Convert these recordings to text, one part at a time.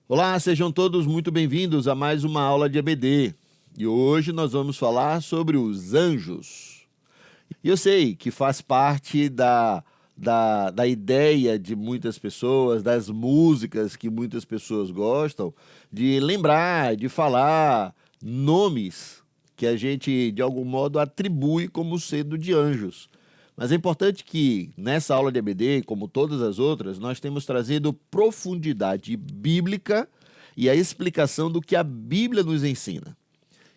Olá, sejam todos muito bem-vindos a mais uma aula de EBD. E hoje nós vamos falar sobre os anjos. E eu sei que faz parte da ideia de muitas pessoas, das músicas que muitas pessoas gostam, de lembrar, de falar nomes que a gente, de algum modo, atribui como sendo de anjos. Mas é importante que nessa aula de EBD, como todas as outras, nós temos trazido profundidade bíblica e a explicação do que a Bíblia nos ensina.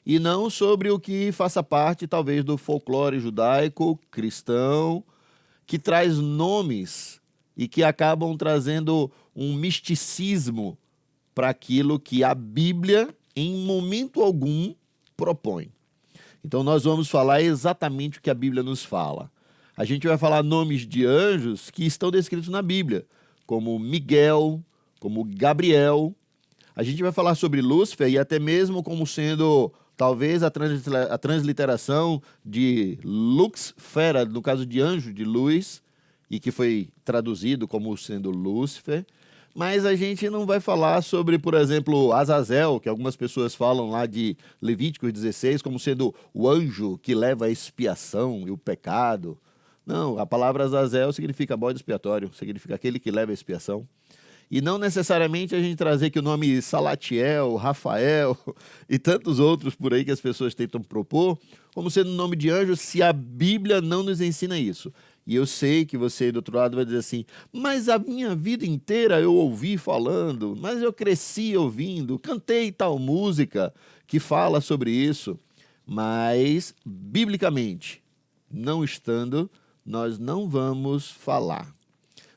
E não sobre o que faça parte, talvez, do folclore judaico, cristão, que traz nomes e que acabam trazendo um misticismo para aquilo que a Bíblia, em momento algum, propõe. Então, nós vamos falar exatamente o que a Bíblia nos fala. A gente vai falar nomes de anjos que estão descritos na Bíblia, como Miguel, como Gabriel. A gente vai falar sobre Lúcifer e até mesmo como sendo, talvez, a transliteração de Lux Fera, no caso de anjo de luz, e que foi traduzido como sendo Lúcifer. Mas a gente não vai falar sobre, por exemplo, Azazel, que algumas pessoas falam lá de Levíticos 16, como sendo o anjo que leva a expiação e o pecado. Não, a palavra Azazel significa bode expiatório, significa aquele que leva a expiação. E não necessariamente a gente trazer que o nome Salatiel, Rafael e tantos outros por aí que as pessoas tentam propor, como sendo nome de anjo, se a Bíblia não nos ensina isso. E eu sei que você do outro lado vai dizer assim, mas a minha vida inteira eu ouvi falando, mas eu cresci ouvindo, cantei tal música que fala sobre isso, mas biblicamente, não estando, nós não vamos falar.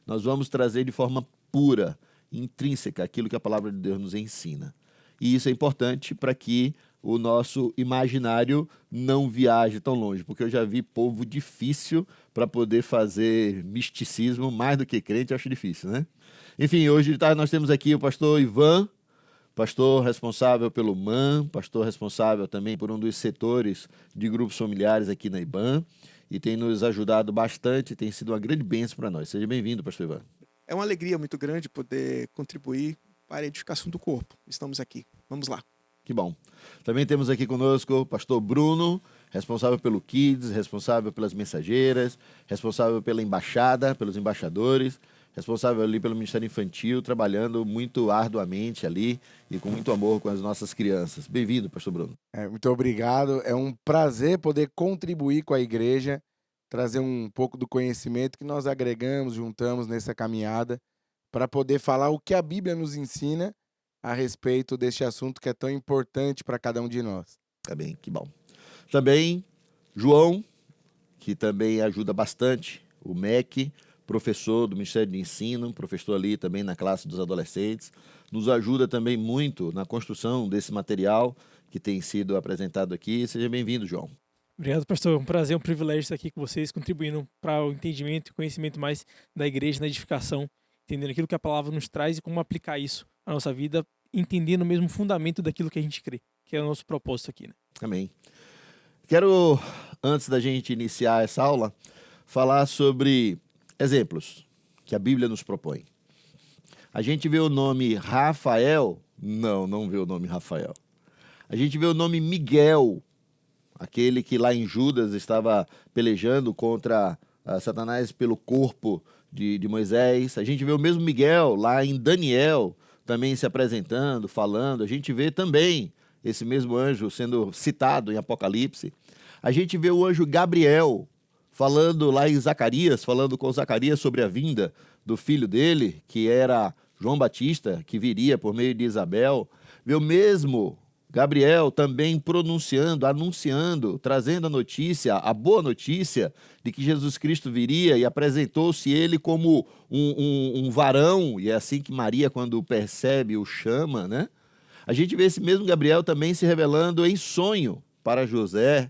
Nós vamos trazer de forma pura, intrínseca, aquilo que a palavra de Deus nos ensina. E isso é importante para que o nosso imaginário não viaje tão longe, porque eu já vi povo difícil para poder fazer misticismo, mais do que crente, eu acho difícil, né? Enfim, hoje nós temos aqui o pastor Ivan, pastor responsável pelo MAN, pastor responsável também por um dos setores de grupos familiares aqui na IBAN, e tem nos ajudado bastante, tem sido uma grande bênção para nós. Seja bem-vindo, pastor Ivan. É uma alegria muito grande poder contribuir para a edificação do corpo. Estamos aqui. Vamos lá. Que bom. Também temos aqui conosco o pastor Bruno, responsável pelo Kids, responsável pelas mensageiras, responsável pela embaixada, pelos embaixadores, responsável ali pelo Ministério Infantil, trabalhando muito arduamente ali e com muito amor com as nossas crianças. Bem-vindo, pastor Bruno. Muito obrigado. É um prazer poder contribuir com a igreja, trazer um pouco do conhecimento que nós agregamos, juntamos nessa caminhada, para poder falar o que a Bíblia nos ensina a respeito deste assunto que é tão importante para cada um de nós. Tá bem, que bom. Também João, que também ajuda bastante, o MEC, professor do Ministério de Ensino, professor ali também na classe dos adolescentes, nos ajuda também muito na construção desse material que tem sido apresentado aqui. Seja bem-vindo, João. Obrigado, pastor. Um prazer, um privilégio estar aqui com vocês, contribuindo para o entendimento e conhecimento mais da igreja, na edificação, entendendo aquilo que a palavra nos traz e como aplicar isso à nossa vida, entendendo mesmo o fundamento daquilo que a gente crê, que é o nosso propósito aqui, né? Amém. Quero, antes da gente iniciar essa aula, falar sobre exemplos que a Bíblia nos propõe. A gente vê o nome Rafael? Não vê o nome Rafael. A gente vê o nome Miguel, aquele que lá em Judas estava pelejando contra Satanás pelo corpo de Moisés. A gente vê o mesmo Miguel lá em Daniel, também se apresentando, falando. A gente vê também esse mesmo anjo sendo citado em Apocalipse. A gente vê o anjo Gabriel falando lá em Zacarias, falando com Zacarias sobre a vinda do filho dele, que era João Batista, que viria por meio de Isabel. Vê o mesmo Gabriel também pronunciando, anunciando, trazendo a notícia, a boa notícia de que Jesus Cristo viria, e apresentou-se ele como um varão, e é assim que Maria, quando o percebe, o chama, né? A gente vê esse mesmo Gabriel também se revelando em sonho para José.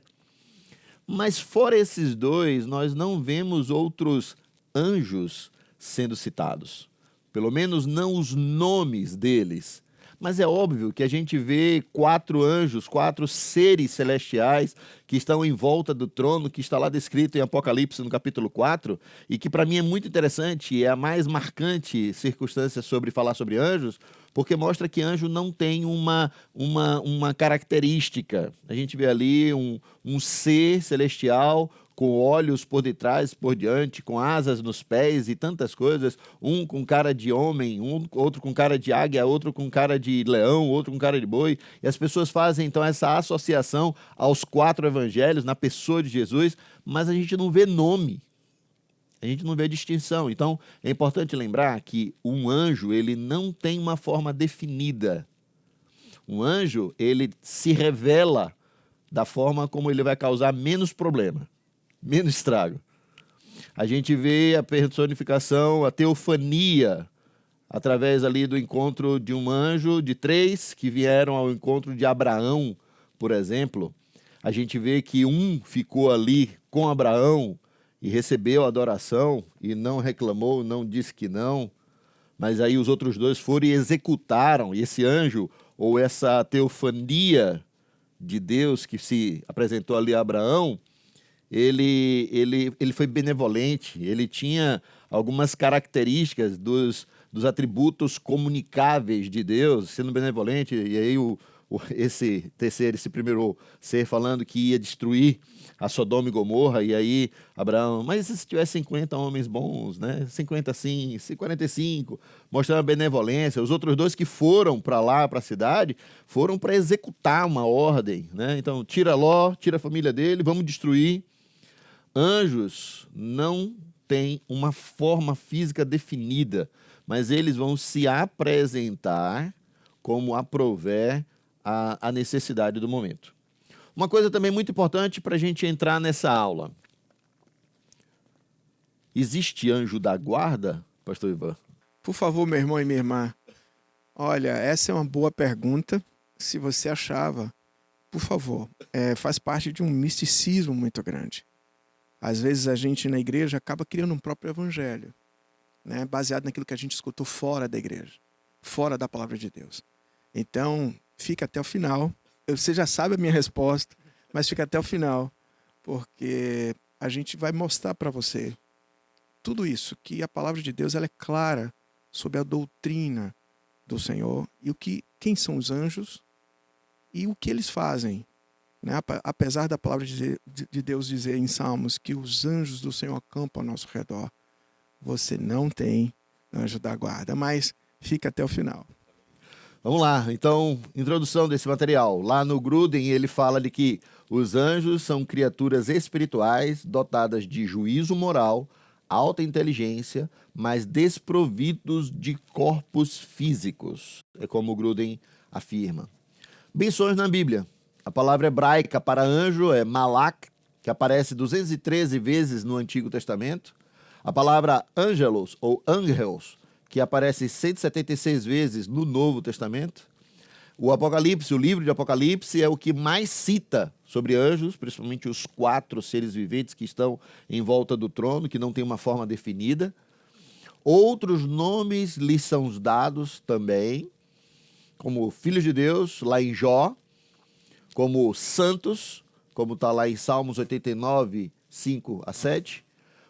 Mas fora esses dois, nós não vemos outros anjos sendo citados. Pelo menos não os nomes deles. Mas é óbvio que a gente vê 4 anjos, 4 seres celestiais que estão em volta do trono, que está lá descrito em Apocalipse no capítulo 4, e que para mim é muito interessante, é a mais marcante circunstância sobre falar sobre anjos, porque mostra que anjo não tem uma característica. A gente vê ali um ser celestial com olhos por detrás, por diante, com asas nos pés e tantas coisas, um com cara de homem, outro com cara de águia, outro com cara de leão, outro com cara de boi, e as pessoas fazem então essa associação aos 4 evangelhos na pessoa de Jesus, mas a gente não vê nome. A gente não vê distinção. Então, é importante lembrar que um anjo, ele não tem uma forma definida. Um anjo, ele se revela da forma como ele vai causar menos problema, menos estrago. A gente vê a personificação, a teofania, através ali do encontro de um anjo, de 3 que vieram ao encontro de Abraão, por exemplo. A gente vê que um ficou ali com Abraão e recebeu a adoração e não reclamou, não disse que não, mas aí os outros 2 foram e executaram, e esse anjo, ou essa teofania de Deus que se apresentou ali a Abraão, ele foi benevolente, ele tinha algumas características dos atributos comunicáveis de Deus, sendo benevolente, e aí esse primeiro ser falando que ia destruir a Sodoma e Gomorra, e aí Abraão, mas se tivesse 50 homens bons, né? 50 sim, 45, mostrando a benevolência. Os outros 2 que foram para lá, para a cidade, foram para executar uma ordem, né? Então, tira Ló, tira a família dele, vamos destruir. Anjos não têm uma forma física definida, mas eles vão se apresentar como aprouver a necessidade do momento. Uma coisa também muito importante para a gente entrar nessa aula. Existe anjo da guarda, pastor Ivan? Por favor, meu irmão e minha irmã, olha, essa é uma boa pergunta. Se você achava, por favor, faz parte de um misticismo muito grande. Às vezes a gente na igreja acaba criando um próprio evangelho, né, baseado naquilo que a gente escutou fora da igreja, fora da palavra de Deus. Então, fica até o final. Você já sabe a minha resposta, mas fica até o final, porque a gente vai mostrar para você tudo isso, que a palavra de Deus ela é clara sobre a doutrina do Senhor e quem são os anjos e o que eles fazem. Né? Apesar da palavra de Deus dizer em Salmos que os anjos do Senhor acampam ao nosso redor, você não tem anjo da guarda, mas fica até o final. Vamos lá, então, introdução desse material. Lá no Gruden ele fala de que os anjos são criaturas espirituais dotadas de juízo moral, alta inteligência, mas desprovidos de corpos físicos. É como o Gruden afirma. Benções na Bíblia. A palavra hebraica para anjo é malak, que aparece 213 vezes no Antigo Testamento. A palavra angelos ou angels, que aparece 176 vezes no Novo Testamento. O Apocalipse, o livro de Apocalipse, é o que mais cita sobre anjos, principalmente os 4 seres viventes que estão em volta do trono, que não tem uma forma definida. Outros nomes lhes são dados também, como filhos de Deus, lá em Jó, como santos, como está lá em Salmos 89, 5 a 7,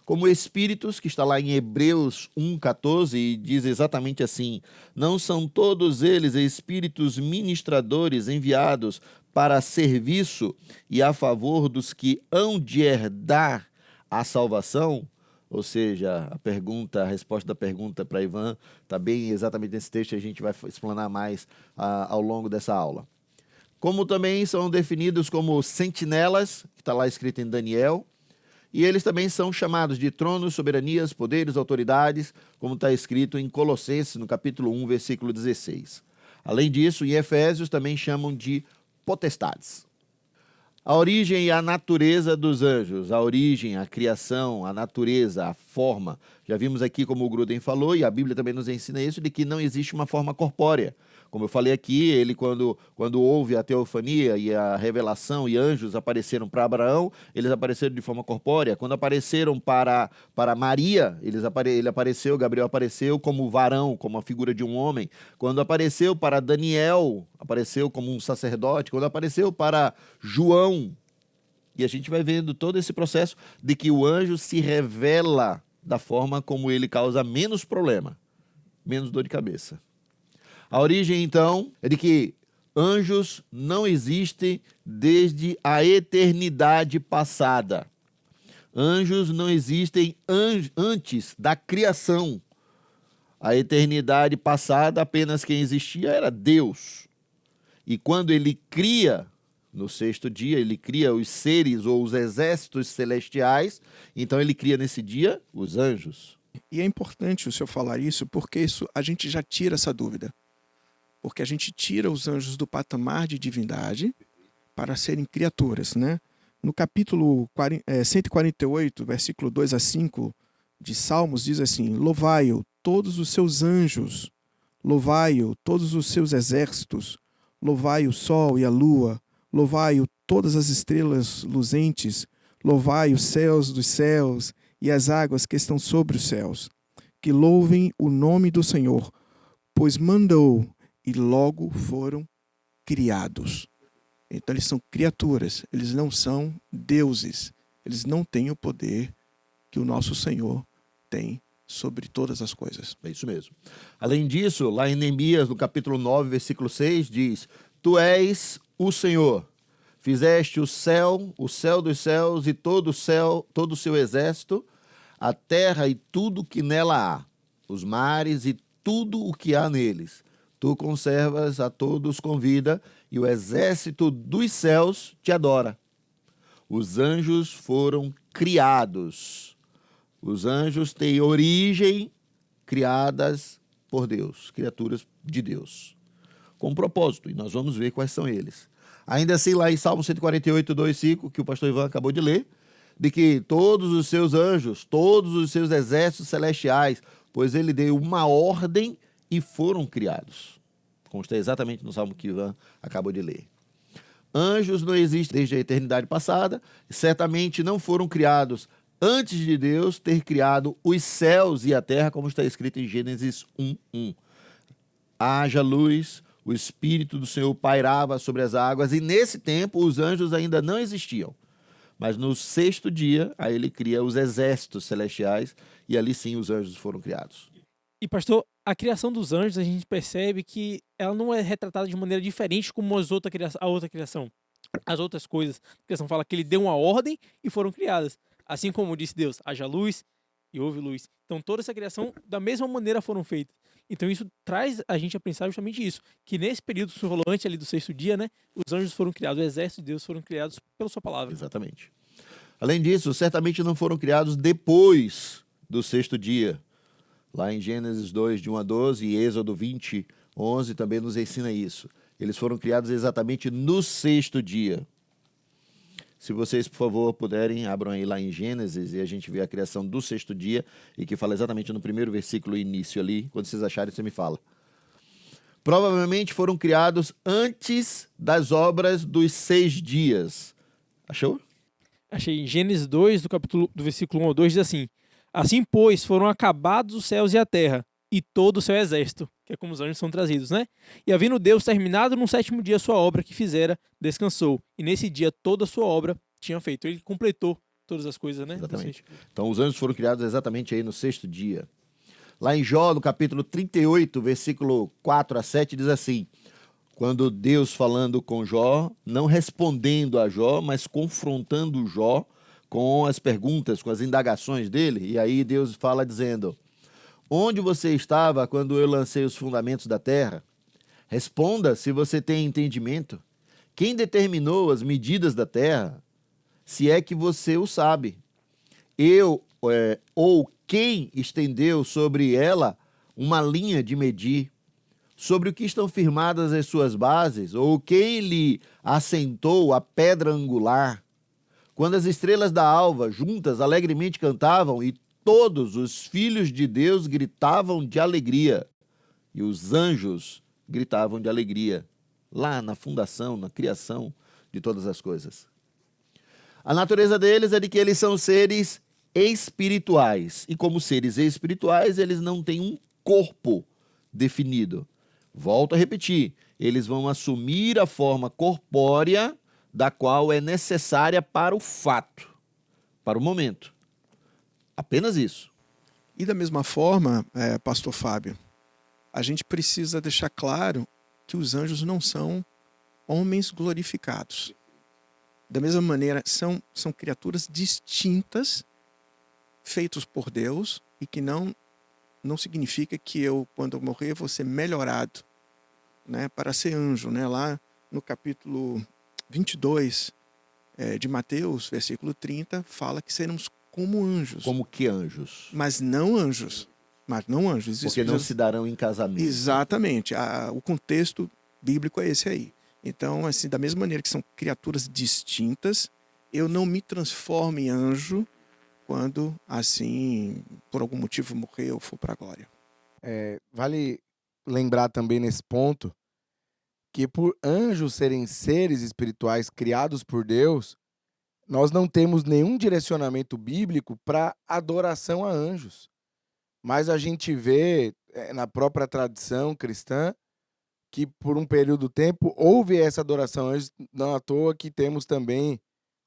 como espíritos, que está lá em Hebreus 1,14, e diz exatamente assim: não são todos eles espíritos ministradores enviados para serviço e a favor dos que hão de herdar a salvação? Ou seja, a resposta da pergunta para Ivan está bem exatamente nesse texto, e a gente vai explanar mais ao longo dessa aula. Como também são definidos como sentinelas, que está lá escrito em Daniel, e eles também são chamados de tronos, soberanias, poderes, autoridades, como está escrito em Colossenses, no capítulo 1, versículo 16. Além disso, em Efésios também chamam de potestades. A origem e a natureza dos anjos, a origem, a criação, a natureza, a forma. Já vimos aqui como o Gruden falou, e a Bíblia também nos ensina isso, de que não existe uma forma corpórea. Como eu falei aqui, ele quando houve a teofania e a revelação e anjos apareceram para Abraão, eles apareceram de forma corpórea. Quando apareceram para Maria, Gabriel apareceu como varão, como a figura de um homem. Quando apareceu para Daniel, apareceu como um sacerdote. Quando apareceu para João, e a gente vai vendo todo esse processo de que o anjo se revela da forma como ele causa menos problema, menos dor de cabeça. A origem, então, é de que anjos não existem desde a eternidade passada. Anjos não existem antes da criação. A eternidade passada, apenas quem existia era Deus. E quando ele cria, no sexto dia, ele cria os seres ou os exércitos celestiais, então ele cria nesse dia os anjos. E é importante o senhor falar isso, porque a gente já tira essa dúvida. Porque a gente tira os anjos do patamar de divindade para serem criaturas, né? No capítulo 148, versículo 2 a 5 de Salmos, diz assim: louvai-o todos os seus anjos, louvai-o todos os seus exércitos, louvai o sol e a lua, louvai-o todas as estrelas luzentes, louvai os céus dos céus e as águas que estão sobre os céus. Que louvem o nome do Senhor, pois mandou e logo foram criados. Então eles são criaturas, eles não são deuses. Eles não têm o poder que o nosso Senhor tem sobre todas as coisas. É isso mesmo. Além disso, lá em Neemias, no capítulo 9, versículo 6, diz: Tu és o Senhor, fizeste o céu dos céus e todo o seu exército, a terra e tudo que nela há, os mares e tudo o que há neles. Tu conservas a todos com vida, e o exército dos céus te adora. Os anjos foram criados. Os anjos têm origem, criadas por Deus, criaturas de Deus, com propósito, e nós vamos ver quais são eles. Ainda assim, lá em Salmo 148, 2, 5, que o pastor Ivan acabou de ler, de que todos os seus anjos, todos os seus exércitos celestiais, pois ele deu uma ordem e foram criados. Consta exatamente no Salmo que Ivan acabou de ler. Anjos não existem desde a eternidade passada, certamente não foram criados antes de Deus ter criado os céus e a terra, como está escrito em Gênesis 1:1. Haja luz, o Espírito do Senhor pairava sobre as águas, e nesse tempo os anjos ainda não existiam. Mas no sexto dia, aí ele cria os exércitos celestiais, e ali sim os anjos foram criados. E pastor, a criação dos anjos, a gente percebe que ela não é retratada de maneira diferente como a outra criação. As outras coisas, a criação fala que ele deu uma ordem e foram criadas. Assim como disse Deus, haja luz e houve luz. Então toda essa criação da mesma maneira foram feitas. Então isso traz a gente a pensar justamente isso, que nesse período que rolou antes ali do sexto dia, né, os anjos foram criados, o exército de Deus foram criados pela sua palavra. Exatamente. Além disso, certamente não foram criados depois do sexto dia. Lá em Gênesis 2, de 1 a 12, e Êxodo 20, 11, também nos ensina isso. Eles foram criados exatamente no sexto dia. Se vocês, por favor, puderem, abram aí lá em Gênesis e a gente vê a criação do sexto dia, e que fala exatamente no primeiro versículo início ali. Quando vocês acharem, você me fala. Provavelmente foram criados antes das obras dos 6 dias. Achou? Achei em Gênesis 2, do versículo 1 ao 2, diz assim: assim, pois, foram acabados os céus e a terra, e todo o seu exército, que é como os anjos são trazidos, né? E havendo Deus terminado no sétimo dia a sua obra que fizera, descansou. E nesse dia toda a sua obra tinha feito. Ele completou todas as coisas, né? Exatamente. Então os anjos foram criados exatamente aí no sexto dia. Lá em Jó, no capítulo 38, versículo 4 a 7, diz assim: quando Deus falando com Jó, não respondendo a Jó, mas confrontando Jó com as perguntas, com as indagações dele. E aí Deus fala dizendo: onde você estava quando eu lancei os fundamentos da terra? Responda se você tem entendimento. Quem determinou as medidas da terra? Se é que você o sabe. Ou quem estendeu sobre ela uma linha de medir? Sobre o que estão firmadas as suas bases? Ou quem lhe assentou a pedra angular? Quando as estrelas da alva juntas alegremente cantavam e todos os filhos de Deus gritavam de alegria, e os anjos gritavam de alegria, lá na fundação, na criação de todas as coisas. A natureza deles é de que eles são seres espirituais, e como seres espirituais, eles não têm um corpo definido. Volto a repetir, eles vão assumir a forma corpórea da qual é necessária para o fato, para o momento. Apenas isso. E da mesma forma, pastor Fábio, a gente precisa deixar claro que os anjos não são homens glorificados. Da mesma maneira, são criaturas distintas, feitos por Deus, e que não significa que eu, quando eu morrer, vou ser melhorado, né, para ser anjo. Né? Lá no capítulo 22 de Mateus, versículo 30, fala que seremos como anjos. Como que anjos? Mas não anjos. Mas não anjos. Porque não se darão em casamento. Exatamente. O contexto bíblico é esse aí. Então, assim, da mesma maneira que são criaturas distintas, eu não me transformo em anjo quando, assim, por algum motivo morrer ou for para a glória. Vale lembrar também nesse ponto que por anjos serem seres espirituais criados por Deus, nós não temos nenhum direcionamento bíblico para adoração a anjos. Mas a gente vê na própria tradição cristã que por um período do tempo houve essa adoração a anjos, não à toa que temos também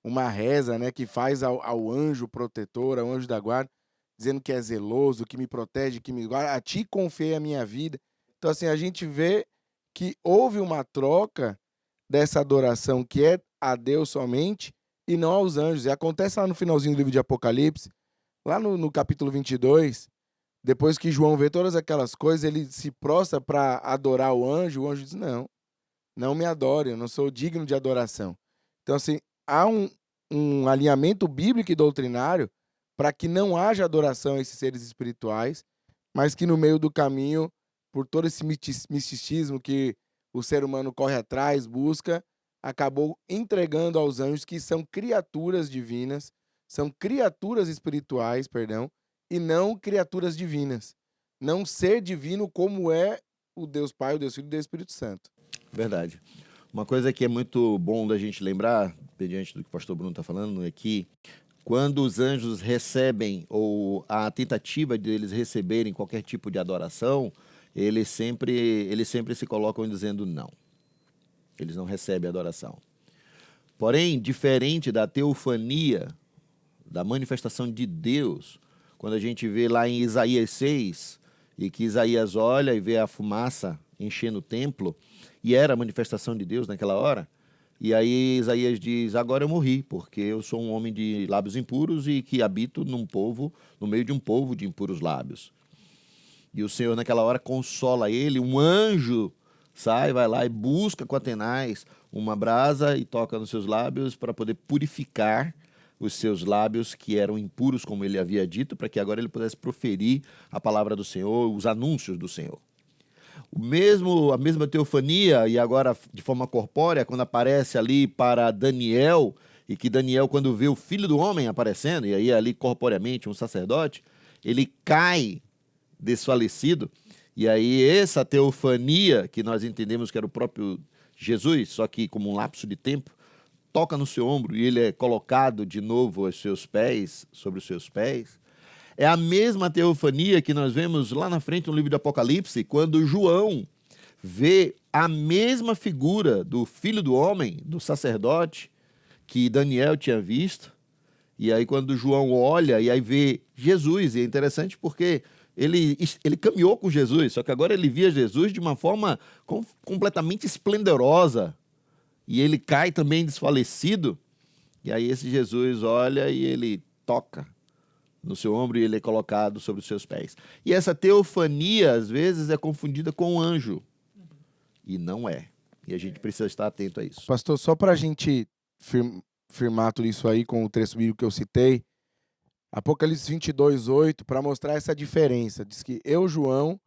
uma reza, né, que faz ao anjo protetor, ao anjo da guarda, dizendo que é zeloso, que me protege, que me guarda, a ti confiei a minha vida. Então, assim, a gente vê que houve uma troca dessa adoração que é a Deus somente e não aos anjos. E acontece lá no finalzinho do livro de Apocalipse, lá no capítulo 22, depois que João vê todas aquelas coisas, ele se prostra para adorar o anjo diz, não me adore, eu não sou digno de adoração. Então, assim, há um alinhamento bíblico e doutrinário para que não haja adoração a esses seres espirituais, mas que no meio do caminho, por todo esse misticismo que o ser humano corre atrás, busca, acabou entregando aos anjos, que são criaturas divinas, são criaturas espirituais, e não criaturas divinas. Não ser divino como é o Deus Pai, o Deus Filho e o Deus Espírito Santo. Verdade. Uma coisa que é muito bom da gente lembrar, diante do que o pastor Bruno está falando, é que quando os anjos recebem, ou a tentativa de eles receberem qualquer tipo de adoração, eles sempre se colocam dizendo não. Eles não recebem adoração. Porém, diferente da teofania, da manifestação de Deus, quando a gente vê lá em Isaías 6, e que Isaías olha e vê a fumaça enchendo o templo, e era a manifestação de Deus naquela hora, e aí Isaías diz, agora eu morri, porque eu sou um homem de lábios impuros e que habito no meio de um povo de impuros lábios. E o Senhor naquela hora consola ele, um anjo vai lá e busca com Atenais uma brasa e toca nos seus lábios para poder purificar os seus lábios que eram impuros, como ele havia dito, para que agora ele pudesse proferir a palavra do Senhor, os anúncios do Senhor. A mesma teofania, e agora de forma corpórea, quando aparece ali para Daniel, e que Daniel, quando vê o Filho do Homem aparecendo, e aí ali corporeamente um sacerdote, ele cai desfalecido, e aí essa teofania, que nós entendemos que era o próprio Jesus, só que como um lapso de tempo, toca no seu ombro e ele é colocado de novo sobre os seus pés. É a mesma teofania que nós vemos lá na frente no livro do Apocalipse, quando João vê a mesma figura do Filho do Homem, do sacerdote, que Daniel tinha visto. E aí quando João olha e aí vê Jesus, e é interessante porque ele caminhou com Jesus, só que agora ele via Jesus de uma forma completamente esplendorosa. E ele cai também desfalecido, e aí esse Jesus olha e ele toca no seu ombro e ele é colocado sobre os seus pés. E essa teofania, às vezes, é confundida com um anjo, e não é. E a gente precisa estar atento a isso. Pastor, só para a gente firmar tudo isso aí com o texto bíblico que eu citei, Apocalipse 22:8, para mostrar essa diferença, diz que eu, João,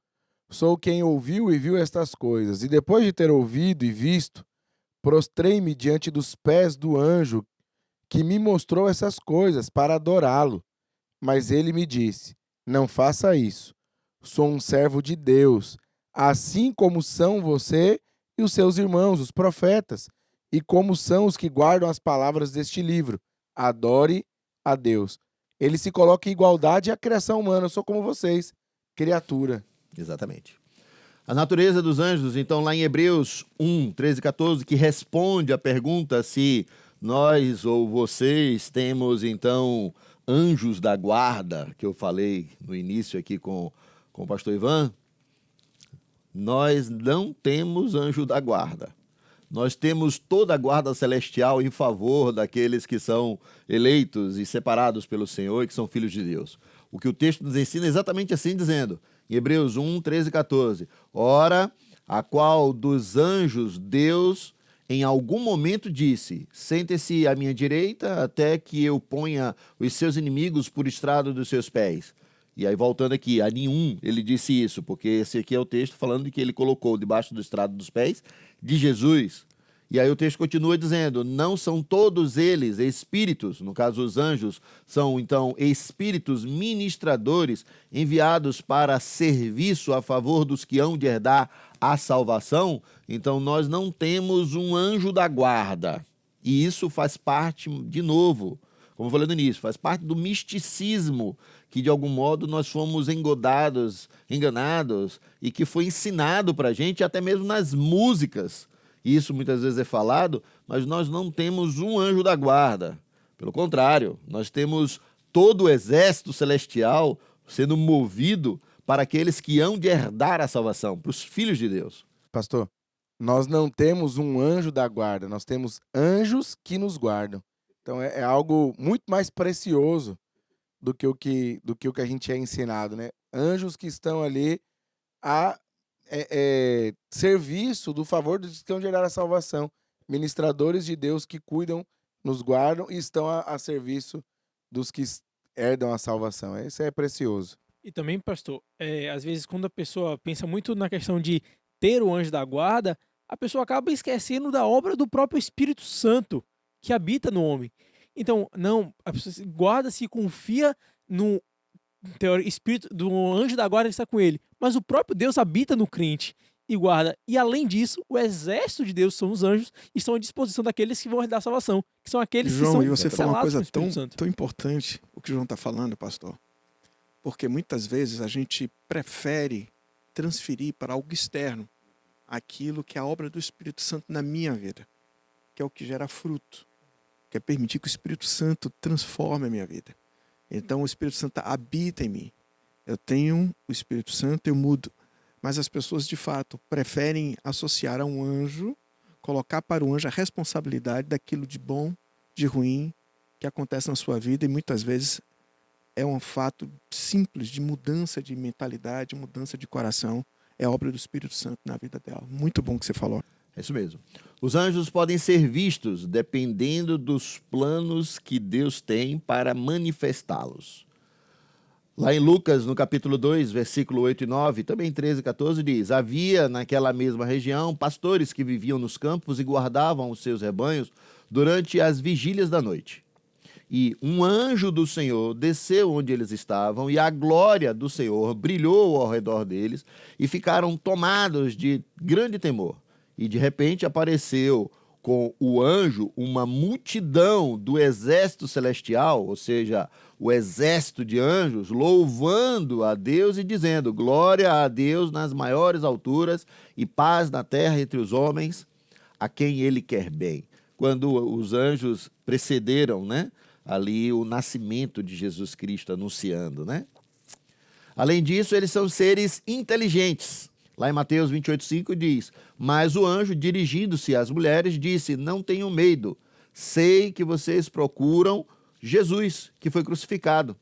sou quem ouviu e viu estas coisas, e depois de ter ouvido e visto, prostrei-me diante dos pés do anjo que me mostrou essas coisas para adorá-lo. Mas ele me disse, não faça isso. Sou um servo de Deus, assim como são você e os seus irmãos, os profetas, e como são os que guardam as palavras deste livro. Adore a Deus. Ele se coloca em igualdade à criação humana. Eu sou como vocês, criatura. Exatamente. A natureza dos anjos, então, lá em Hebreus 1, 13 e 14, que responde à pergunta se nós ou vocês temos, então, anjos da guarda, que eu falei no início aqui com o pastor Ivan. Nós não temos anjo da guarda. Nós temos toda a guarda celestial em favor daqueles que são eleitos e separados pelo Senhor e que são filhos de Deus. O que o texto nos ensina é exatamente assim, dizendo, em Hebreus 1, 13 e 14, ora, a qual dos anjos Deus em algum momento disse, sente-se à minha direita até que eu ponha os seus inimigos por estrado dos seus pés. E aí, voltando aqui, a nenhum ele disse isso, porque esse aqui é o texto falando de que ele colocou debaixo do estrado dos pés de Jesus. E aí o texto continua dizendo, não são todos eles espíritos, no caso os anjos, são então espíritos ministradores enviados para serviço a favor dos que hão de herdar a salvação. Então nós não temos um anjo da guarda. E isso faz parte, de novo, como eu falei no início, faz parte do misticismo que de algum modo nós fomos enganados e que foi ensinado para a gente até mesmo nas músicas. Isso muitas vezes é falado, mas nós não temos um anjo da guarda. Pelo contrário, nós temos todo o exército celestial sendo movido para aqueles que hão de herdar a salvação, para os filhos de Deus. Pastor, nós não temos um anjo da guarda, nós temos anjos que nos guardam. Então é algo muito mais precioso do que o que a gente é ensinado, né? Anjos que estão ali a serviço do favor dos que hão de herdar a salvação. Ministradores de Deus que cuidam, nos guardam e estão a serviço dos que herdam a salvação. Isso é precioso. E também, pastor, às vezes quando a pessoa pensa muito na questão de ter o anjo da guarda, a pessoa acaba esquecendo da obra do próprio Espírito Santo que habita no homem. Então, não, a pessoa guarda-se e confia no espírito do anjo da guarda que está com ele. Mas o próprio Deus habita no crente e guarda. E além disso, o exército de Deus são os anjos e estão à disposição daqueles que vão herdar a salvação, que são aqueles João, que são e você falou uma coisa selados com o Espírito Santo. tão importante, o que o João está falando, pastor. Porque muitas vezes a gente prefere transferir para algo externo aquilo que é a obra do Espírito Santo na minha vida, que é o que gera fruto, que é permitir que o Espírito Santo transforme a minha vida. Então o Espírito Santo habita em mim. Eu tenho o Espírito Santo, eu mudo. Mas as pessoas, de fato, preferem associar a um anjo, colocar para o anjo a responsabilidade daquilo de bom, de ruim, que acontece na sua vida. E muitas vezes é um fato simples de mudança de mentalidade, mudança de coração. É obra do Espírito Santo na vida dela. Muito bom que você falou. É isso mesmo. Os anjos podem ser vistos dependendo dos planos que Deus tem para manifestá-los. Lá em Lucas, no capítulo 2, versículo 8 e 9, também 13 e 14, diz, havia naquela mesma região pastores que viviam nos campos e guardavam os seus rebanhos durante as vigílias da noite. E um anjo do Senhor desceu onde eles estavam, e a glória do Senhor brilhou ao redor deles, e ficaram tomados de grande temor. E de repente apareceu com o anjo uma multidão do exército celestial, ou seja, o exército de anjos, louvando a Deus e dizendo, glória a Deus nas maiores alturas e paz na terra entre os homens, a quem ele quer bem. Quando os anjos precederam, né, ali o nascimento de Jesus Cristo, anunciando, né? Além disso, eles são seres inteligentes. Lá em Mateus 28,5 diz, mas o anjo, dirigindo-se às mulheres, disse, não tenham medo, sei que vocês procuram Jesus, que foi crucificado.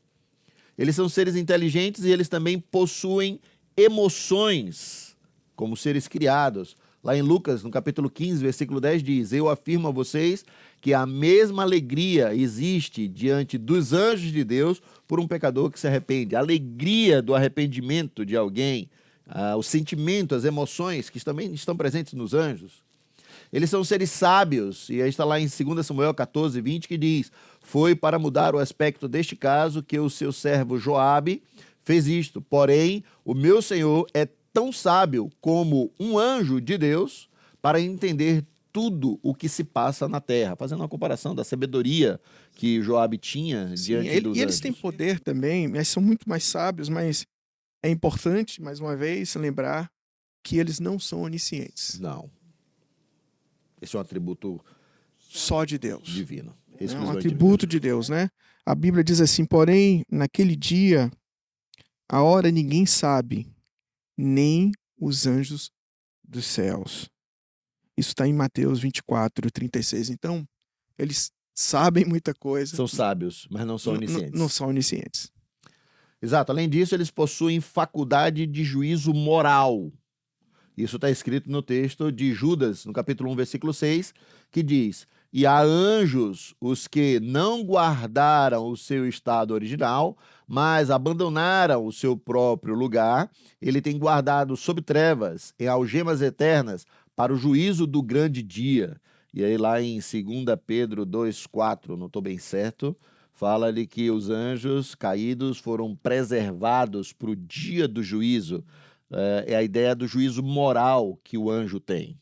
Eles são seres inteligentes e eles também possuem emoções, como seres criados. Lá em Lucas, no capítulo 15, versículo 10, diz, eu afirmo a vocês que a mesma alegria existe diante dos anjos de Deus por um pecador que se arrepende. A alegria do arrependimento de alguém, o sentimento, as emoções que também estão presentes nos anjos. Eles são seres sábios, e aí está lá em 2 Samuel 14, 20, que diz, foi para mudar o aspecto deste caso que o seu servo Joabe fez isto, porém o meu Senhor é tão sábio como um anjo de Deus para entender tudo o que se passa na terra, fazendo uma comparação da sabedoria que Joabe tinha diante dos e eles anjos. têm poder também, mas são muito mais sábios, mas é importante, mais uma vez, lembrar que eles não são oniscientes. Não. Esse é um atributo Só de Deus. divino. É um Exclusivamente atributo de Deus, né? A Bíblia diz assim, porém, naquele dia, a hora ninguém sabe, nem os anjos dos céus. Isso está em Mateus 24, 36. Então, eles sabem muita coisa. São sábios, mas não são oniscientes. Não são oniscientes. Exato. Além disso, eles possuem faculdade de juízo moral. Isso está escrito no texto de Judas, no capítulo 1, versículo 6, que diz: e há anjos os que não guardaram o seu estado original, mas abandonaram o seu próprio lugar. Ele tem guardado sob trevas, em algemas eternas, para o juízo do grande dia. E aí lá em 2 Pedro 2,4, não estou bem certo, fala-lhe que os anjos caídos foram preservados para o dia do juízo. É a ideia do juízo moral que o anjo tem.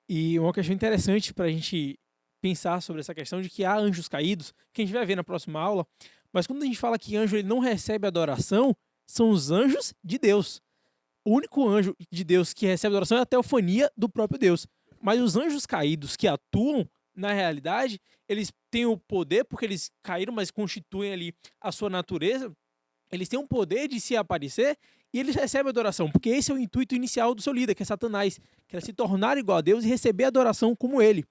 E uma questão interessante para a gente pensar sobre essa questão de que há anjos caídos, que a gente vai ver na próxima aula, mas quando a gente fala que anjo ele não recebe adoração, são os anjos de Deus. O único anjo de Deus que recebe adoração é a teofania do próprio Deus. Mas os anjos caídos que atuam, na realidade, eles têm o poder, porque eles caíram, mas constituem ali a sua natureza, eles têm o poder de se aparecer e eles recebem adoração, porque esse é o intuito inicial do seu líder, que é Satanás, que é se tornar igual a Deus e receber adoração como ele.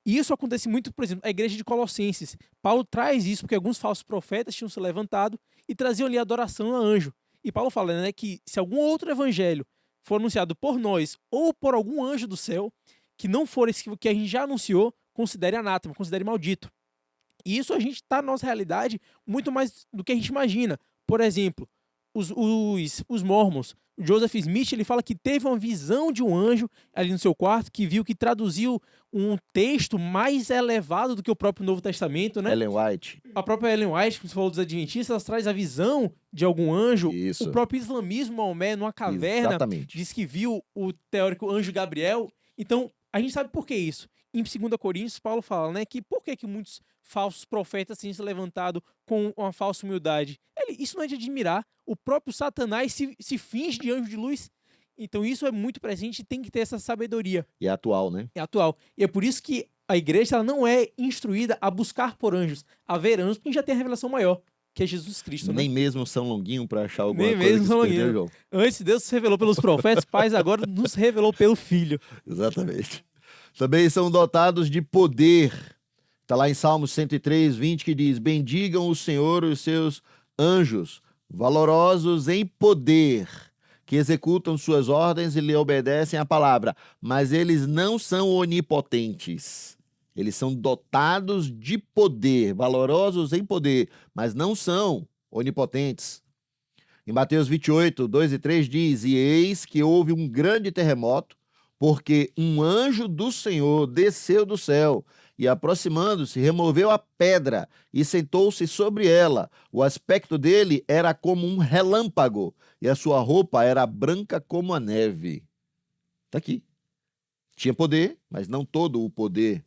E isso acontece muito, por exemplo, na igreja de Colossenses. Paulo traz isso porque alguns falsos profetas tinham se levantado e traziam ali adoração a anjo. E Paulo fala, né, que se algum outro evangelho for anunciado por nós ou por algum anjo do céu, que não for esse que a gente já anunciou, considere anátema, considere maldito. E isso a gente está na nossa realidade muito mais do que a gente imagina. Por exemplo, os mormons. O Joseph Smith ele fala que teve uma visão de um anjo ali no seu quarto, que viu que traduziu um texto mais elevado do que o próprio Novo Testamento, né? Ellen White. A própria Ellen White, que você falou dos adventistas, ela traz a visão de algum anjo. Isso. O próprio islamismo, Maomé, numa caverna, Exatamente. diz que viu o teórico anjo Gabriel. Então, a gente sabe por que isso. Em 2 Coríntios, Paulo fala, né, que por que muitos falsos profetas têm se levantado com uma falsa humildade? Isso não é de admirar. O próprio Satanás se finge de anjo de luz. Então isso é muito presente e tem que ter essa sabedoria. E é atual, né? É atual. E é por isso que a igreja ela não é instruída a buscar por anjos, a ver anjos, porque já tem a revelação maior, que é Jesus Cristo. Nem né? mesmo São Longuinho para achar alguma Nem coisa mesmo que São se perdeu, Longuinho. João. Antes Deus se revelou pelos profetas, pais agora nos revelou pelo Filho. Exatamente. Também são dotados de poder. Está lá em Salmos 103, 20, que diz: bendigam o Senhor os seus anjos, valorosos em poder, que executam suas ordens e lhe obedecem à palavra. Mas eles não são onipotentes. Eles são dotados de poder, valorosos em poder, mas não são onipotentes. Em Mateus 28, 2 e 3 diz: e eis que houve um grande terremoto, porque um anjo do Senhor desceu do céu e, aproximando-se, removeu a pedra e sentou-se sobre ela. O aspecto dele era como um relâmpago e a sua roupa era branca como a neve. Está aqui. Tinha poder, mas não todo o poder.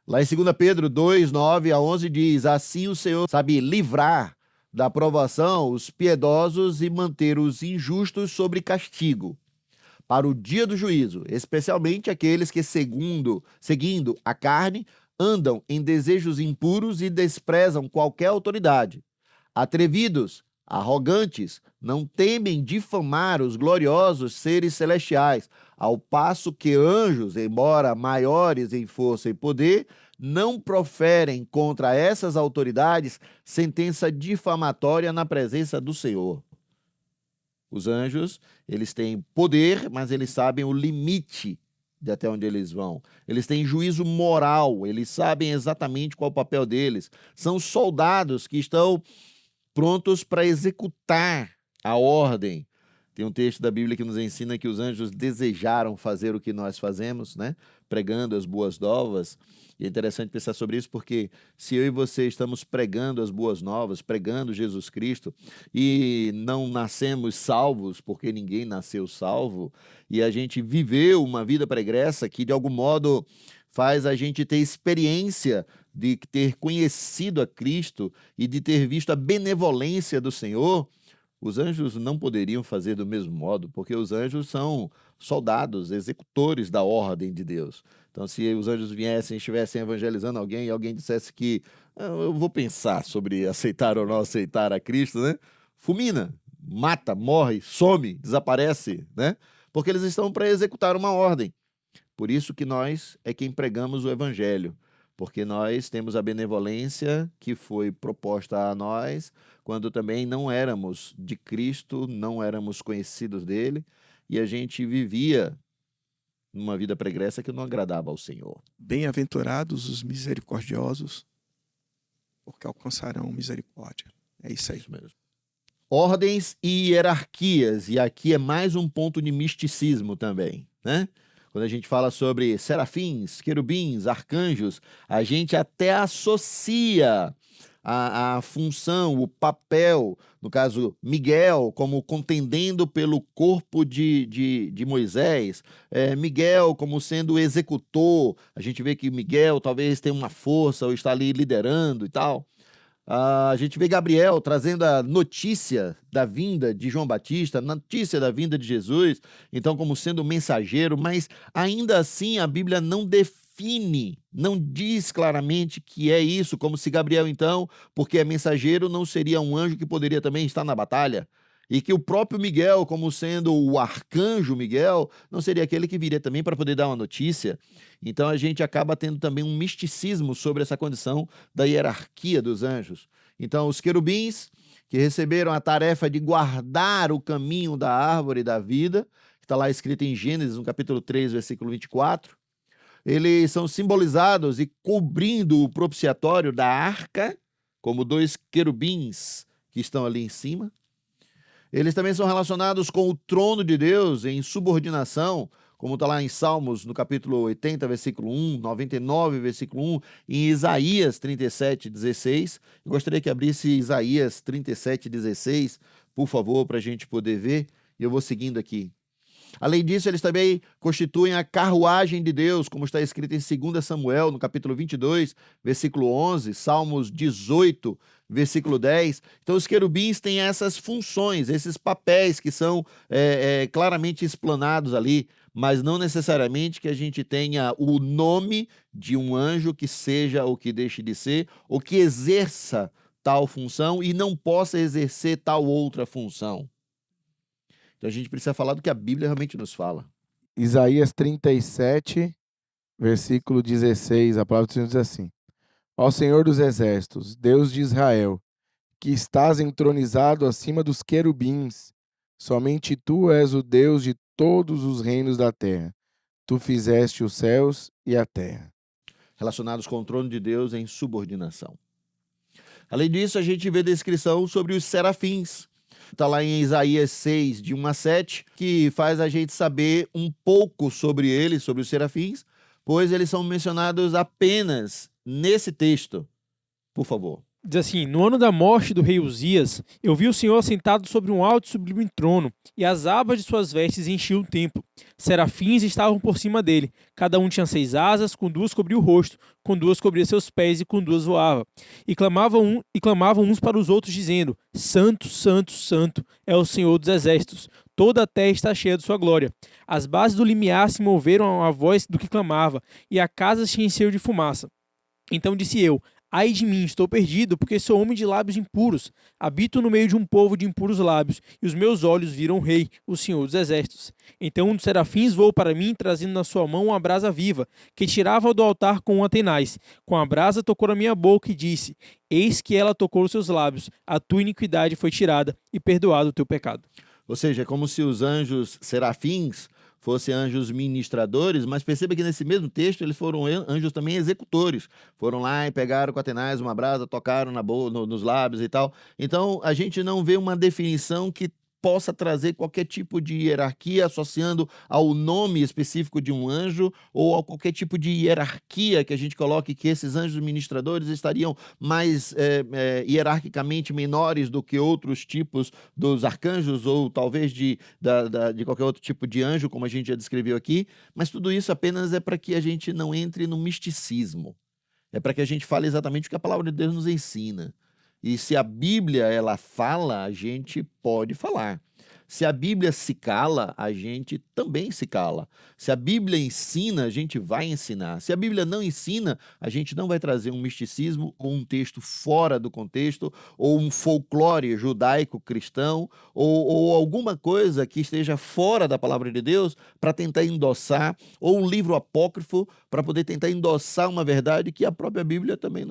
Lá em 2 Pedro 2, 9 a 11 diz: assim o Senhor sabe livrar da provação os piedosos e manter os injustos sob castigo, para o dia do juízo, especialmente aqueles que, seguindo a carne, andam em desejos impuros e desprezam qualquer autoridade. Atrevidos, arrogantes, não temem difamar os gloriosos seres celestiais, ao passo que anjos, embora maiores em força e poder, não proferem contra essas autoridades sentença difamatória na presença do Senhor. Os anjos, eles têm poder, mas eles sabem o limite de até onde eles vão. Eles têm juízo moral, eles sabem exatamente qual é o papel deles. São soldados que estão prontos para executar a ordem. Tem um texto da Bíblia que nos ensina que os anjos desejaram fazer o que nós fazemos, né? Pregando as boas novas. E é interessante pensar sobre isso porque se eu e você estamos pregando as boas novas, pregando Jesus Cristo, e não nascemos salvos, porque ninguém nasceu salvo, e a gente viveu uma vida pregressa que de algum modo faz a gente ter experiência de ter conhecido a Cristo e de ter visto a benevolência do Senhor, os anjos não poderiam fazer do mesmo modo, porque os anjos são soldados, executores da ordem de Deus. Então, se os anjos viessem e estivessem evangelizando alguém e alguém dissesse que eu vou pensar sobre aceitar ou não aceitar a Cristo, né? Fulmina, mata, morre, some, desaparece, né? Porque eles estão para executar uma ordem. Por isso que nós é quem pregamos o evangelho, porque nós temos a benevolência que foi proposta a nós quando também não éramos de Cristo, não éramos conhecidos dele, e a gente vivia numa vida pregressa que não agradava ao Senhor. Bem-aventurados os misericordiosos, porque alcançarão misericórdia. É isso aí. Isso mesmo. Ordens e hierarquias, e aqui é mais um ponto de misticismo também, né? Quando a gente fala sobre serafins, querubins, arcanjos, a gente até associa a função, o papel, no caso Miguel, como contendendo pelo corpo de Moisés, Miguel como sendo o executor, a gente vê que Miguel talvez tenha uma força ou está ali liderando e tal. A gente vê Gabriel trazendo a notícia da vinda de João Batista, a notícia da vinda de Jesus, então como sendo mensageiro, mas ainda assim a Bíblia não define, não diz claramente que é isso, como se Gabriel então, porque é mensageiro, não seria um anjo que poderia também estar na batalha. E que o próprio Miguel, como sendo o arcanjo Miguel, não seria aquele que viria também para poder dar uma notícia. Então a gente acaba tendo também um misticismo sobre essa condição da hierarquia dos anjos. Então os querubins, que receberam a tarefa de guardar o caminho da árvore da vida, que está lá escrito em Gênesis, no capítulo 3, versículo 24, eles são simbolizados e cobrindo o propiciatório da arca, como dois querubins que estão ali em cima. Eles também são relacionados com o trono de Deus em subordinação, como está lá em Salmos, no capítulo 80, versículo 1, 99, versículo 1, em Isaías 37, 16. Eu gostaria que abrisse Isaías 37, 16, por favor, para a gente poder ver. E eu vou seguindo aqui. Além disso, eles também constituem a carruagem de Deus, como está escrito em 2 Samuel, no capítulo 22, versículo 11, Salmos 18, versículo 10. Então, os querubins têm essas funções, esses papéis que são claramente explanados ali, mas não necessariamente que a gente tenha o nome de um anjo que seja ou que deixe de ser, ou que exerça tal função e não possa exercer tal outra função. Então a gente precisa falar do que a Bíblia realmente nos fala. Isaías 37, versículo 16, a palavra do Senhor diz assim: Ó Senhor dos exércitos, Deus de Israel, que estás entronizado acima dos querubins, somente tu és o Deus de todos os reinos da terra. Tu fizeste os céus e a terra. Relacionados com o trono de Deus em subordinação. Além disso, a gente vê descrição sobre os serafins. Está lá em Isaías 6, de 1 a 7, que faz a gente saber um pouco sobre eles, sobre os serafins, pois eles são mencionados apenas nesse texto. Por favor. Diz assim: no ano da morte do rei Uzias, eu vi o Senhor assentado sobre um alto e sublime trono, e as abas de suas vestes enchiam o templo. Serafins estavam por cima dele. Cada um tinha 6 asas, com 2 cobria o rosto, com 2 cobria seus pés e com 2 voava. E clamavam uns para os outros, dizendo: Santo, Santo, Santo é o Senhor dos exércitos. Toda a terra está cheia de sua glória. As bases do limiar se moveram à voz do que clamava, e a casa se encheu de fumaça. Então disse eu: Ai de mim, estou perdido, porque sou homem de lábios impuros. Habito no meio de um povo de impuros lábios, e os meus olhos viram o Rei, o Senhor dos Exércitos. Então um dos serafins voou para mim, trazendo na sua mão uma brasa viva, que tirava do altar com uma tenaz. Com a brasa tocou na minha boca e disse: Eis que ela tocou os seus lábios, a tua iniquidade foi tirada, e perdoado o teu pecado. Ou seja, é como se os anjos serafins fossem anjos ministradores, mas perceba que nesse mesmo texto eles foram anjos também executores. Foram lá e pegaram com a tenaz uma brasa, tocaram nos lábios e tal. Então a gente não vê uma definição que possa trazer qualquer tipo de hierarquia associando ao nome específico de um anjo ou a qualquer tipo de hierarquia que a gente coloque que esses anjos ministradores estariam mais hierarquicamente menores do que outros tipos dos arcanjos ou talvez de qualquer outro tipo de anjo, como a gente já descreveu aqui, mas tudo isso apenas é para que a gente não entre no misticismo. É para que a gente fale exatamente o que a palavra de Deus nos ensina. E se a Bíblia ela fala, a gente pode falar. Se a Bíblia se cala, a gente também se cala. Se a Bíblia ensina, a gente vai ensinar. Se a Bíblia não ensina, a gente não vai trazer um misticismo ou um texto fora do contexto, ou um folclore judaico-cristão, ou alguma coisa que esteja fora da palavra de Deus para tentar endossar, ou um livro apócrifo para poder tentar endossar uma verdade que a própria Bíblia também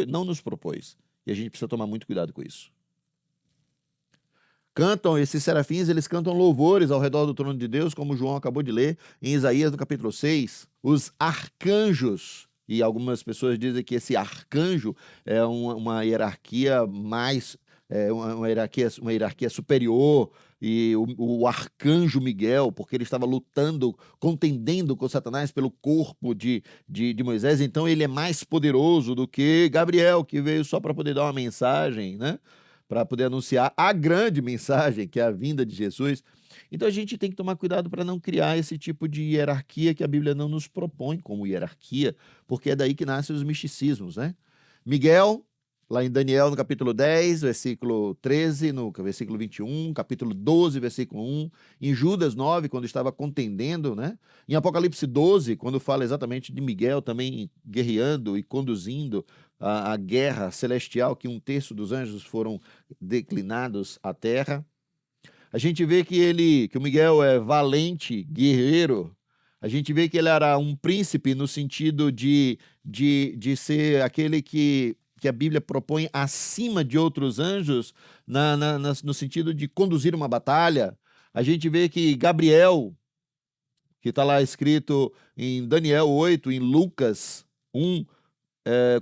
não nos propôs. E a gente precisa tomar muito cuidado com isso. Cantam, esses serafins, eles cantam louvores ao redor do trono de Deus, como João acabou de ler em Isaías, no capítulo 6. Os arcanjos, e algumas pessoas dizem que esse arcanjo é uma hierarquia mais, uma hierarquia superior, e o arcanjo Miguel, porque ele estava lutando, contendendo com Satanás pelo corpo de Moisés, então ele é mais poderoso do que Gabriel, que veio só para poder dar uma mensagem, né? Para poder anunciar a grande mensagem, que é a vinda de Jesus. Então a gente tem que tomar cuidado para não criar esse tipo de hierarquia que a Bíblia não nos propõe como hierarquia, porque é daí que nascem os misticismos, né? Miguel, lá em Daniel, no capítulo 10, versículo 13, no versículo 21, capítulo 12, versículo 1, em Judas 9, quando estava contendendo, né? Em Apocalipse 12, quando fala exatamente de Miguel também guerreando e conduzindo a guerra celestial, que 1/3 dos anjos foram declinados à terra. A gente vê que o Miguel é valente, guerreiro. A gente vê que ele era um príncipe no sentido de ser aquele que a Bíblia propõe acima de outros anjos, no sentido de conduzir uma batalha. A gente vê que Gabriel, que está lá escrito em Daniel 8, em Lucas 1,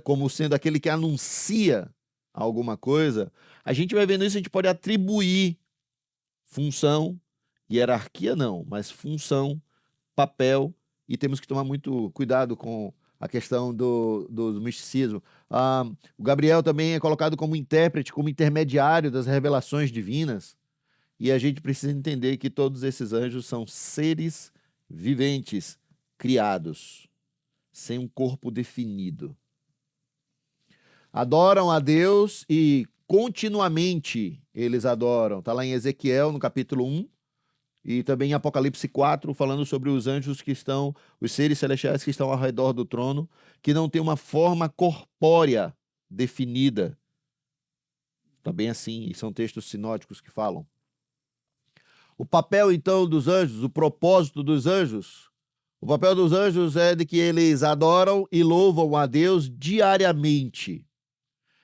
como sendo aquele que anuncia alguma coisa, a gente vai vendo isso, a gente pode atribuir função, hierarquia não, mas função, papel, e temos que tomar muito cuidado com a questão do misticismo. O Gabriel também é colocado como intérprete, como intermediário das revelações divinas, e a gente precisa entender que todos esses anjos são seres viventes, criados, sem um corpo definido. Adoram a Deus e continuamente eles adoram. Está lá em Ezequiel, no capítulo 1, e também em Apocalipse 4, falando sobre os anjos que estão, os seres celestiais que estão ao redor do trono, que não tem uma forma corpórea definida. Está bem assim, e são textos sinóticos que falam. O papel, então, dos anjos, o propósito dos anjos, o papel dos anjos é de que eles adoram e louvam a Deus diariamente.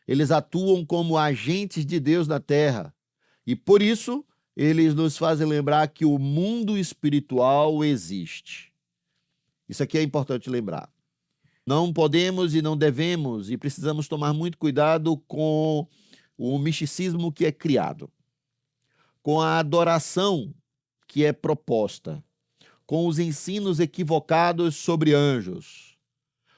Eles atuam como agentes de Deus na terra. E por isso, eles nos fazem lembrar que o mundo espiritual existe. Isso aqui é importante lembrar. Não podemos e não devemos e precisamos tomar muito cuidado com o misticismo que é criado, com a adoração que é proposta, com os ensinos equivocados sobre anjos,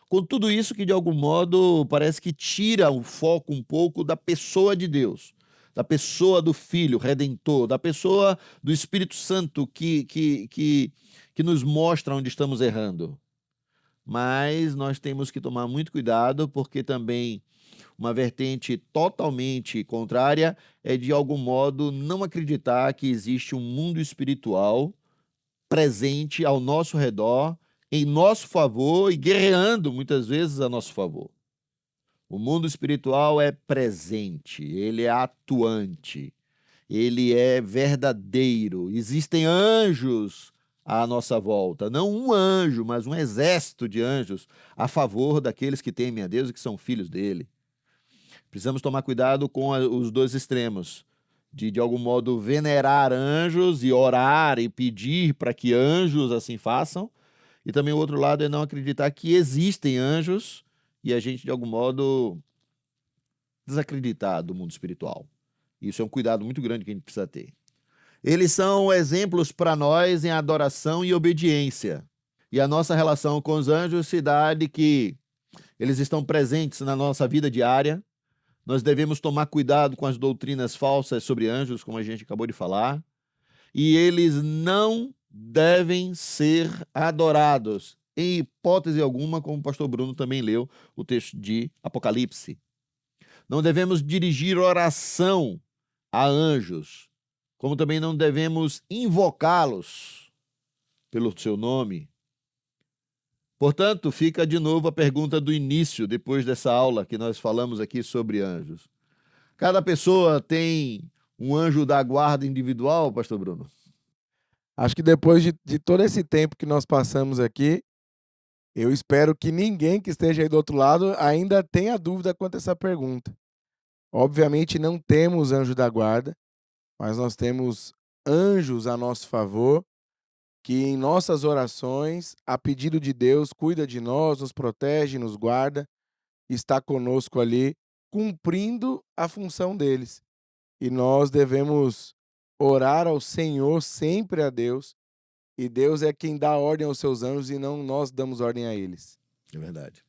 com tudo isso que, de algum modo, parece que tira o foco um pouco da pessoa de Deus, da pessoa do Filho Redentor, da pessoa do Espírito Santo que nos mostra onde estamos errando. Mas nós temos que tomar muito cuidado, porque também uma vertente totalmente contrária é, de algum modo, não acreditar que existe um mundo espiritual presente ao nosso redor, em nosso favor e guerreando muitas vezes a nosso favor. O mundo espiritual é presente, ele é atuante, ele é verdadeiro. Existem anjos à nossa volta, não um anjo, mas um exército de anjos a favor daqueles que temem a Deus e que são filhos dele. Precisamos tomar cuidado com os dois extremos, de algum modo venerar anjos e orar e pedir para que anjos assim façam, e também o outro lado é não acreditar que existem anjos e a gente, de algum modo, desacreditar do mundo espiritual. Isso é um cuidado muito grande que a gente precisa ter. Eles são exemplos para nós em adoração e obediência. E a nossa relação com os anjos se dá de que eles estão presentes na nossa vida diária. Nós devemos tomar cuidado com as doutrinas falsas sobre anjos, como a gente acabou de falar. E eles não devem ser adorados, em hipótese alguma, como o pastor Bruno também leu o texto de Apocalipse. Não devemos dirigir oração a anjos, como também não devemos invocá-los pelo seu nome. Portanto, fica de novo a pergunta do início, depois dessa aula que nós falamos aqui sobre anjos. Cada pessoa tem um anjo da guarda individual, pastor Bruno? Acho que depois de todo esse tempo que nós passamos aqui, eu espero que ninguém que esteja aí do outro lado ainda tenha dúvida quanto a essa pergunta. Obviamente não temos anjo da guarda, mas nós temos anjos a nosso favor, que em nossas orações, a pedido de Deus, cuida de nós, nos protege, nos guarda, está conosco ali, cumprindo a função deles. E nós devemos orar ao Senhor, sempre a Deus, e Deus é quem dá ordem aos seus anjos e não nós damos ordem a eles. É verdade.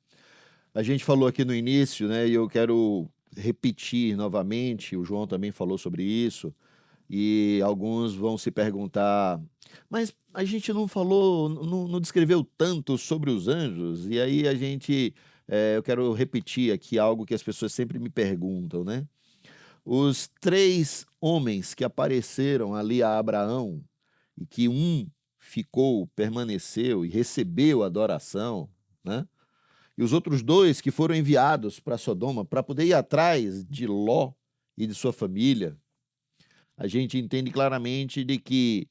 A gente falou aqui no início, né, e eu quero repetir novamente, o João também falou sobre isso, e alguns vão se perguntar, mas a gente não falou, não descreveu tanto sobre os anjos, e aí eu quero repetir aqui algo que as pessoas sempre me perguntam, né? Os 3 homens que apareceram ali a Abraão, e que um ficou, permaneceu e recebeu adoração, né? E os outros 2 que foram enviados para Sodoma para poder ir atrás de Ló e de sua família, a gente entende claramente de que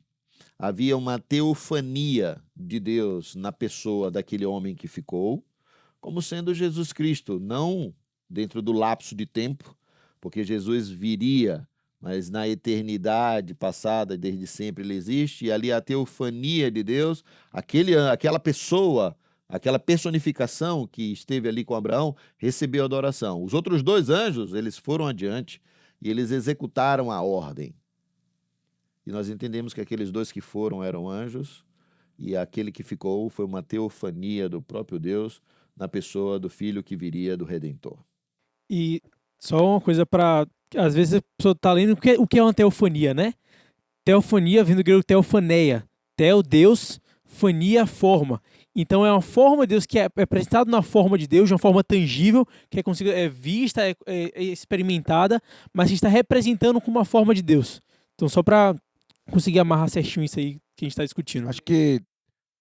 havia uma teofania de Deus na pessoa daquele homem que ficou, como sendo Jesus Cristo, não dentro do lapso de tempo, porque Jesus viria, mas na eternidade passada, desde sempre ele existe, e ali a teofania de Deus, aquela pessoa, aquela personificação que esteve ali com Abraão, recebeu adoração. Os outros 2 anjos, eles foram adiante e eles executaram a ordem. E nós entendemos que aqueles 2 que foram eram anjos, e aquele que ficou foi uma teofania do próprio Deus na pessoa do Filho que viria do Redentor. E só uma coisa para... Às vezes a pessoa tá lendo o que é uma teofania, né? Teofania vem do grego teofaneia. Teo, Deus, fania, forma. Então é uma forma de Deus que é apresentado na forma de Deus, de uma forma tangível, que é vista, é experimentada, mas que está representando como uma forma de Deus. Então só para conseguir amarrar certinho isso aí que a gente está discutindo. Acho que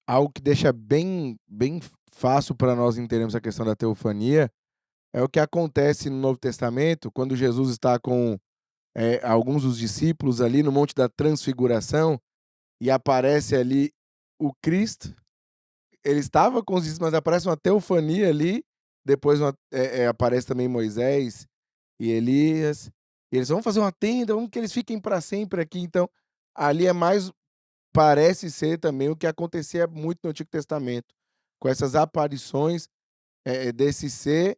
algo que deixa bem fácil para nós entendermos a questão da teofania é o que acontece no Novo Testamento, quando Jesus está com alguns dos discípulos ali no Monte da Transfiguração e aparece ali o Cristo. Ele estava com os discípulos, mas aparece uma teofania ali, depois aparece também Moisés e Elias. E eles vão fazer uma tenda, vamos que eles fiquem para sempre aqui. Então, ali parece ser também o que acontecia muito no Antigo Testamento, com essas aparições desse ser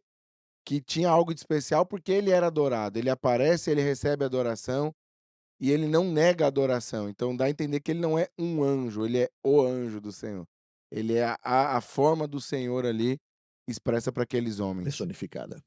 que tinha algo de especial porque ele era adorado. Ele aparece, ele recebe adoração e ele não nega a adoração. Então dá a entender que ele não é um anjo, ele é o anjo do Senhor. Ele é a forma do Senhor ali expressa para aqueles homens. Personificada.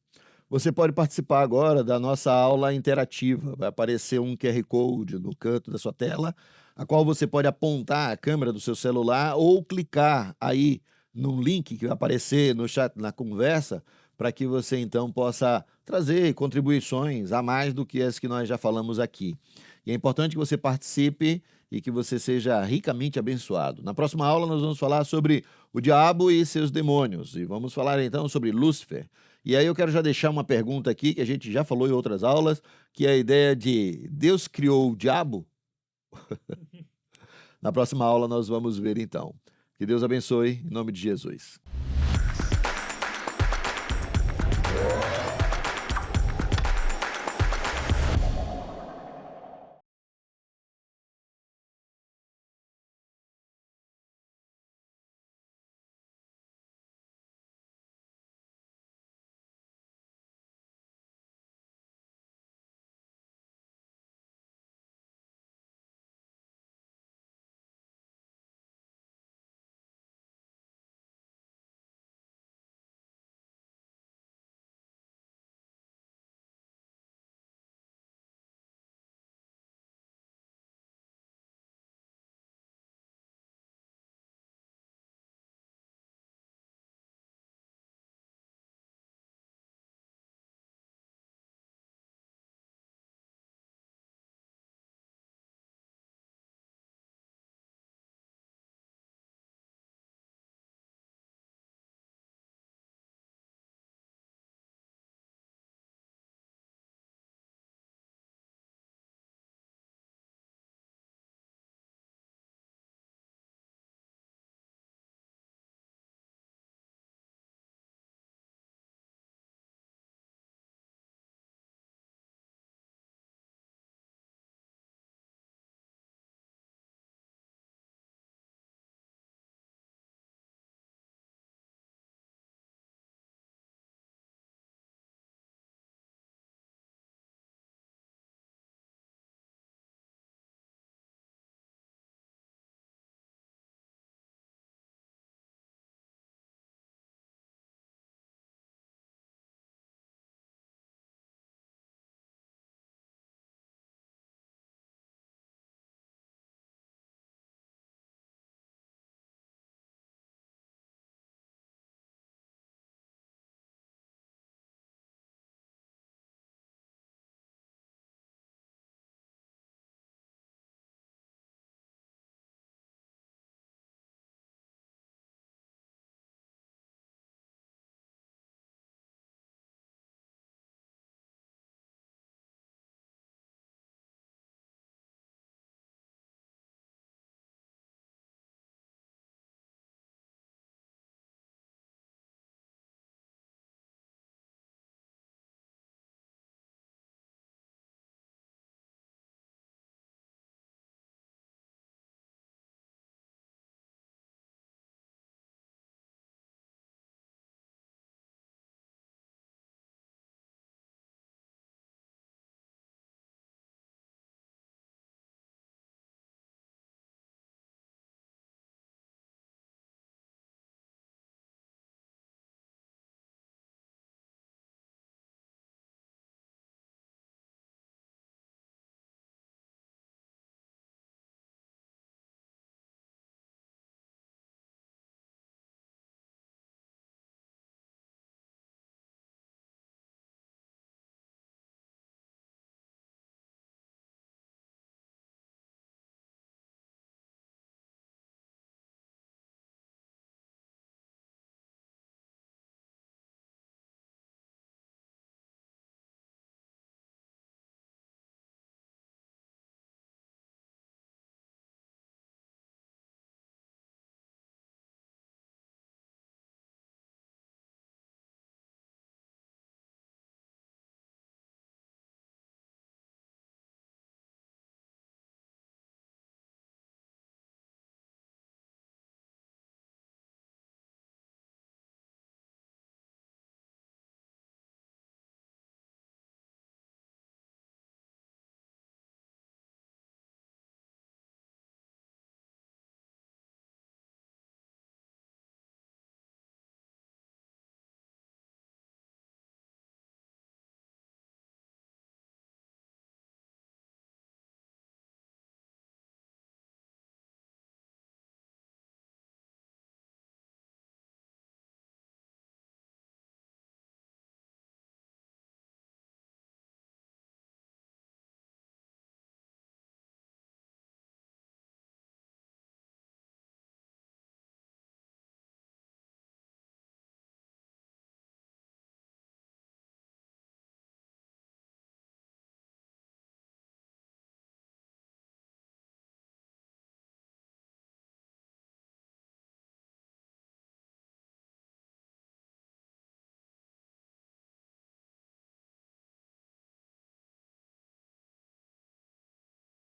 Você pode participar agora da nossa aula interativa. Vai aparecer um QR Code no canto da sua tela, a qual você pode apontar a câmera do seu celular ou clicar aí no link que vai aparecer no chat, na conversa, para que você então possa trazer contribuições a mais do que as que nós já falamos aqui. E é importante que você participe e que você seja ricamente abençoado. Na próxima aula nós vamos falar sobre o diabo e seus demônios, e vamos falar então sobre Lúcifer. E aí eu quero já deixar uma pergunta aqui, que a gente já falou em outras aulas, que é a ideia de Deus criou o diabo? Na próxima aula nós vamos ver então. Que Deus abençoe, em nome de Jesus.